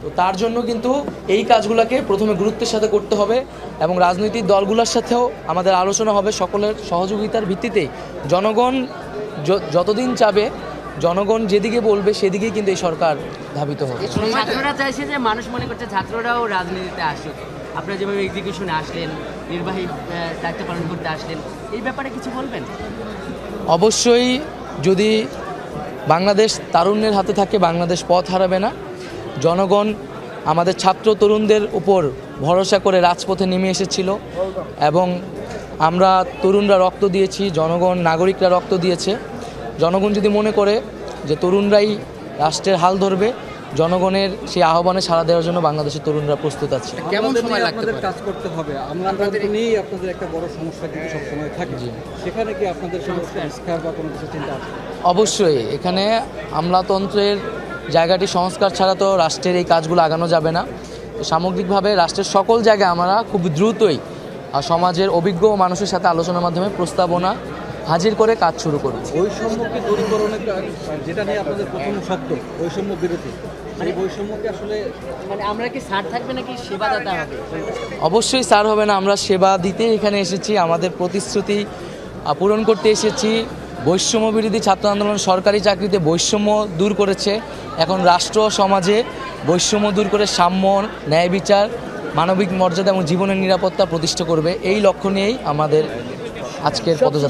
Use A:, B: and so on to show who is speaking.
A: তো তার জন্য কিন্তু এই কাজগুলোকে প্রথমে গুরুত্বের সাথে করতে হবে এবং রাজনৈতিক দলগুলোর সাথেও আমাদের আলোচনা হবে সকলের সহযোগিতার ভিত্তিতেই। জনগণ যতদিন চাবে, জনগণ যেদিকে বলবে সেদিকেই কিন্তু এই সরকার ধাবিত হবে।
B: ছাত্ররা চাইছে যে, মানুষ মনে করছে ছাত্ররাও রাজনীতিতে আসুক। আপনারা যেভাবে এক্সিকিউশনে আসলেন, নির্বাহী দায়িত্ব পালন করতে আসলেন, এই ব্যাপারে কিছু বলবেন?
A: অবশ্যই, যদি বাংলাদেশ তারুণ্যের হাতে থাকে, বাংলাদেশ পথ হারাবে না। জনগণ আমাদের ছাত্র তরুণদের উপর ভরসা করে রাজপথে নেমে এসেছিল এবং আমরা তরুণরা রক্ত দিয়েছি, জনগণ নাগরিকরা রক্ত দিয়েছে। জনগণ যদি মনে করে যে তরুণরাই রাষ্ট্রের হাল ধরবে, জনগণের সেই আহ্বানে সাড়া দেওয়ার জন্য বাংলাদেশের তরুণরা প্রস্তুত আছে।
C: কেমন সময় লাগতে পারে কাজ করতে হবে? আপনাদের নিয়েই আপনাদের একটা বড় সমস্যা কিন্তু সবসময় থাকে, সেখানে কি আপনাদের কোনো সংস্কার বা কোনো কিছু চিন্তা আছে?
A: অবশ্যই, এখানে আমলাতন্ত্রের জায়গাটি সংস্কার ছাড়া তো রাষ্ট্রের এই কাজগুলো আগানো যাবে না। তো সামগ্রিকভাবে রাষ্ট্রের সকল জায়গায় আমরা খুব দ্রুতই সমাজের অভিজ্ঞ মানুষের সাথে আলোচনার মাধ্যমে প্রস্তাবনা হাজির করে কাজ শুরু করব।
C: বৈষম্যকে দূরীকরণের যেটা নিয়ে আপনাদের প্রথম শব্দ, বৈষম্য বিরোধী, মানে বৈষম্যকে আসলে
B: মানে আমরা কি ছাড় থাকবে নাকি সেবাদাতা হবে?
A: অবশ্যই স্যার হবে না, আমরা সেবা দিতে এখানে এসেছি, আমাদের প্রতিশ্রুতি পূরণ করতে এসেছি। বৈষম্য বিরোধী ছাত্র আন্দোলন সরকারি চাকরিতে বৈষম্য দূর করেছে, এখন রাষ্ট্র সমাজে বৈষম্য দূর করে সাম্য, ন্যায় বিচার, মানবিক মর্যাদা এবং জীবনের নিরাপত্তা প্রতিষ্ঠা করবে। এই লক্ষ্য নিয়েই আমাদের আজকের পদযাত্রা।